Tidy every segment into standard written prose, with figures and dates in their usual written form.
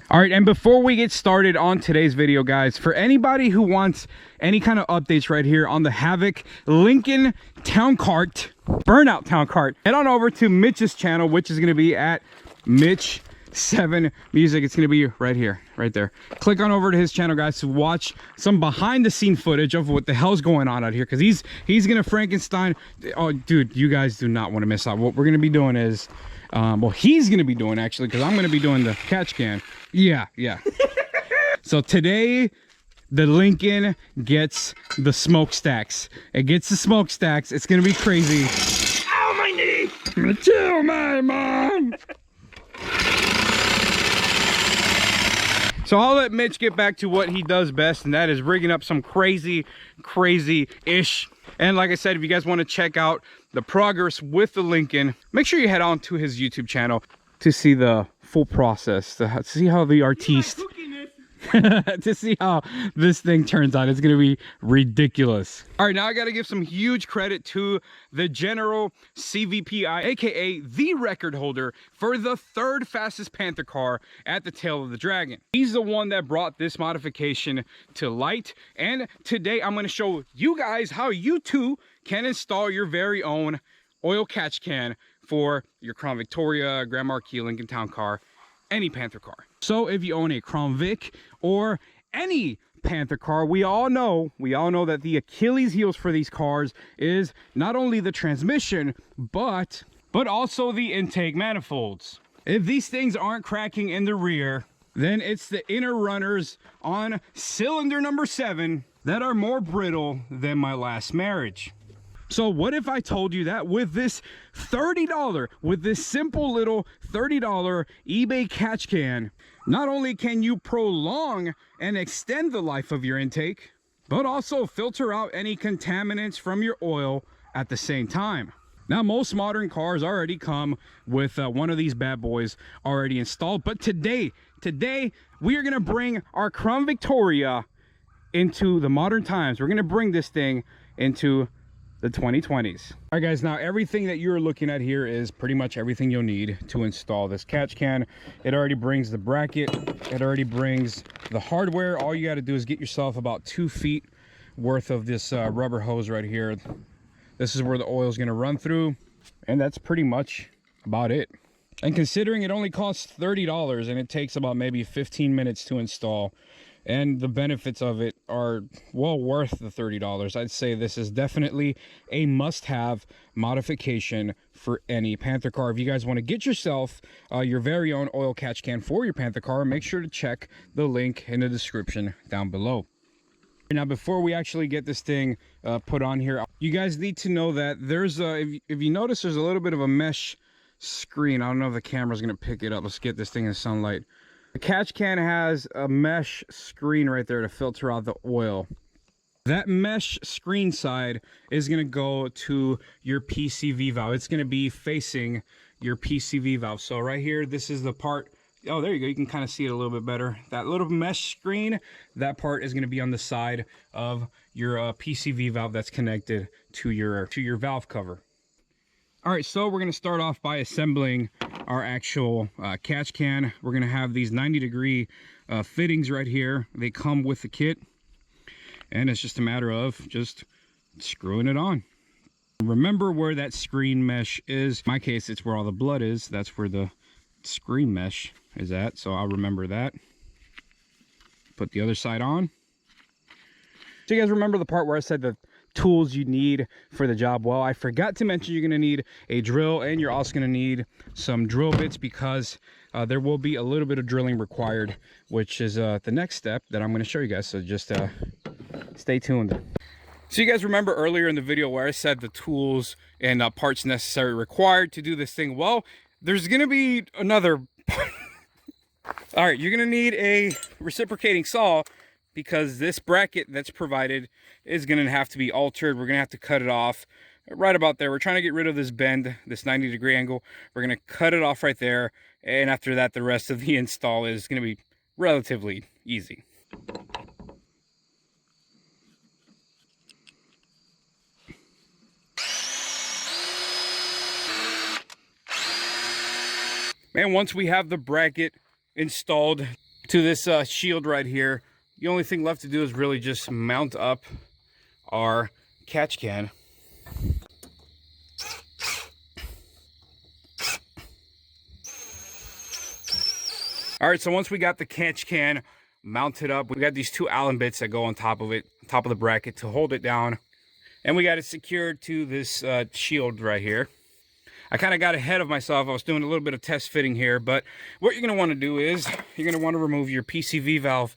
All right, and before we get started on today's video, guys, for anybody who wants any kind of updates right here on the Havoc Lincoln Town Cart, Burnout Town Cart, head on over to Mitch's channel, which is going to be at Mitch7 Music. It's going to be right here, right there. Click on over to his channel, guys, to watch some behind the scene footage of what the hell's going on out here, because he's going to Frankenstein. Oh, dude, you guys do not want to miss out. What we're going to be doing is, well, he's going to be doing, actually, because I'm going to be doing the catch can. Yeah. So today the Lincoln gets the smokestacks. It gets the smokestacks. It's gonna be crazy. Ow, my knee! Tell my mom. So I'll let Mitch get back to what he does best, and that is rigging up some crazy-ish. And like I said, if you guys want to check out the progress with the Lincoln, make sure you head on to his YouTube channel to see the full process, to see how the artiste, to see how this thing turns out. It's gonna be ridiculous. All right, now I gotta give some huge credit to the General CVPI, aka the record holder for the third fastest Panther car at the tail of the Dragon. He's the one that brought this modification to light, and today I'm gonna show you guys how you too can install your very own oil catch can for your Crown Victoria, Grand Marquis, Lincoln Town Car, any Panther car. So if you own a Crown Vic or any Panther car, we all know that the Achilles heels for these cars is not only the transmission, but also the intake manifolds. If these things aren't cracking in the rear, then it's the inner runners on cylinder number 7 that are more brittle than my last marriage. So what if I told you that with this $30, with this simple little $30 eBay catch can, not only can you prolong and extend the life of your intake, but also filter out any contaminants from your oil at the same time. Now, most modern cars already come with one of these bad boys already installed, but today we are gonna bring our Crown Victoria into the modern times. We're gonna bring this thing into the 2020s. All right, guys, now everything that you're looking at here is pretty much everything you'll need to install this catch can. It already brings the bracket, it already brings the hardware. All you got to do is get yourself about 2 feet worth of this rubber hose right here. This is where the oil is going to run through, and that's pretty much about it. And considering it only costs $30 and it takes about maybe 15 minutes to install, and the benefits of it are well worth the $30, I'd say this is definitely a must-have modification for any Panther car. If you guys want to get yourself your very own oil catch can for your Panther car, make sure to check the link in the description down below. Now, before we actually get this thing put on here, you guys need to know that there's if you notice, there's a little bit of a mesh screen. I don't know if the camera's going to pick it up. Let's get this thing in sunlight. The catch can has a mesh screen right there to filter out the oil. That mesh screen side is going to go to your PCV valve. It's going to be facing your PCV valve. So right here, this is the part. Oh, there you go. You can kind of see it a little bit better. That little mesh screen, that part is going to be on the side of your PCV valve that's connected to your valve cover. All right, so we're going to start off by assembling our actual catch can. We're going to have these 90-degree fittings right here. They come with the kit, and it's just a matter of just screwing it on. Remember where that screen mesh is. In my case, it's where all the blood is. That's where the screen mesh is at, so I'll remember that. Put the other side on. So you guys remember the part where I said the tools you need for the job? Well, I forgot to mention you're going to need a drill, and you're also going to need some drill bits, because there will be a little bit of drilling required, which is the next step that I'm going to show you guys. So just stay tuned. So you guys remember earlier in the video where I said the tools and parts necessary required to do this thing? Well, there's going to be another all right, you're going to need a reciprocating saw, because this bracket that's provided is going to have to be altered. We're going to have to cut it off right about there. We're trying to get rid of this bend, this 90-degree angle. We're going to cut it off right there, and after that, the rest of the install is going to be relatively easy. And once we have the bracket installed, to this shield right here. The only thing left to do is really just mount up our catch can. All right, so once we got the catch can mounted up, we got these two Allen bits that go on top of it, top of the bracket to hold it down. And we got it secured to this shield right here. I kind of got ahead of myself. I was doing a little bit of test fitting here, but what you're going to want to do is you're going to want to remove your PCV valve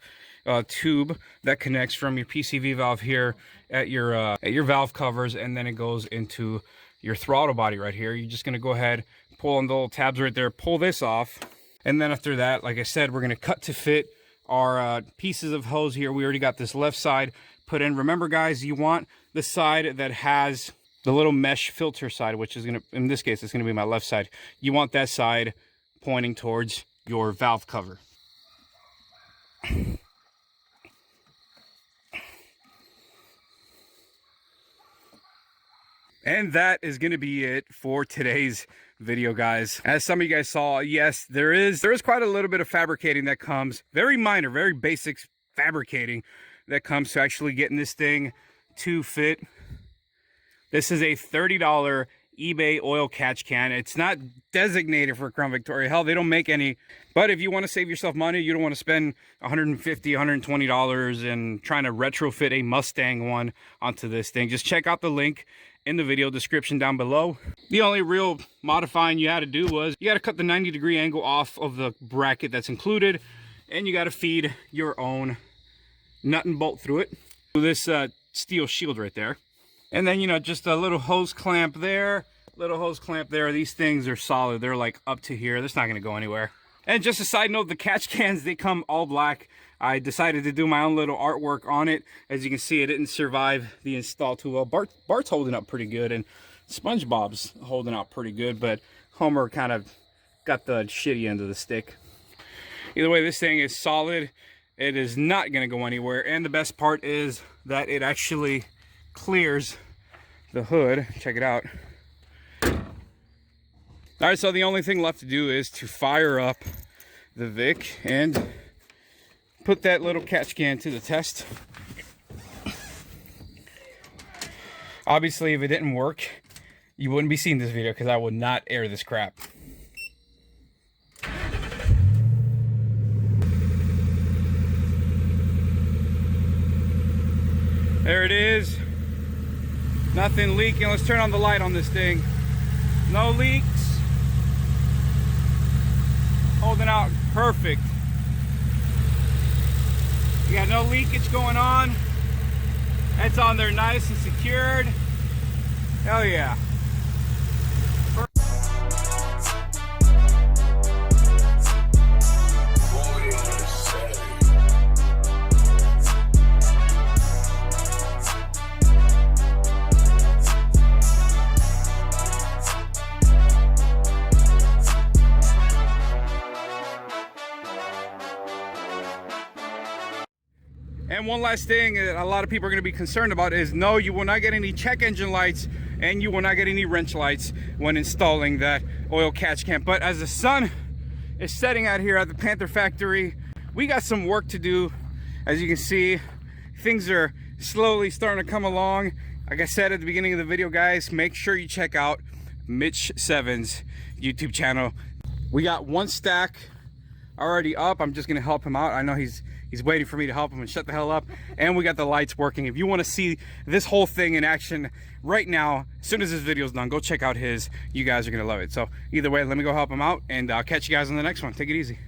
tube that connects from your PCV valve here at your valve covers, and then it goes into your throttle body right here. You're just going to go ahead, pull on the little tabs right there, pull this off. And then after that, like I said, we're going to cut to fit our pieces of hose here. We already got this left side put in. Remember, guys, you want the side that has the little mesh filter side, which is going to, in this case, it's going to be my left side. You want that side pointing towards your valve cover. And that is going to be it for today's video, guys. As some of you guys saw, yes, there is quite a little bit of fabricating that comes, very minor, very basic fabricating that comes to actually getting this thing to fit. This is a $30 eBay oil catch can. It's not designated for Crown Victoria. Hell, they don't make any. But if you want to save yourself money, you don't want to spend $150, $120 and trying to retrofit a Mustang one onto this thing, just check out the link in the video description down below. The only real modifying you had to do was you got to cut the 90-degree angle off of the bracket that's included, and you got to feed your own nut and bolt through it, through this steel shield right there. And then, you know, just a little hose clamp there, little hose clamp there. These things are solid. They're like up to here. That's not going to go anywhere. And just a side note, the catch cans, they come all black. I decided to do my own little artwork on it. As you can see, it didn't survive the install too well. Bart's holding up pretty good, and SpongeBob's holding out pretty good, but Homer kind of got the shitty end of the stick. Either way, this thing is solid. It is not going to go anywhere, and the best part is that it actually clears the hood. Check it out. All right, so the only thing left to do is to fire up the VIC and put that little catch can to the test. Obviously, if it didn't work, you wouldn't be seeing this video because I would not air this crap. There it is. Nothing leaking. Let's turn on the light on this thing. No leaks. Holding out perfect. You got no leakage going on. That's on there nice and secured. Hell yeah. And one last thing that a lot of people are going to be concerned about is, no, you will not get any check engine lights and you will not get any wrench lights when installing that oil catch can. But as the sun is setting out here at the Panther factory, we got some work to do. As you can see, things are slowly starting to come along. Like I said at the beginning of the video, guys, make sure you check out Mitch Seven's YouTube channel. We got one stack already up. I'm just going to help him out. I know he's waiting for me to help him and shut the hell up. And we got the lights working. If you want to see this whole thing in action right now, as soon as this video is done, go check out his. You guys are going to love it. So either way, let me go help him out, and I'll catch you guys on the next one. Take it easy.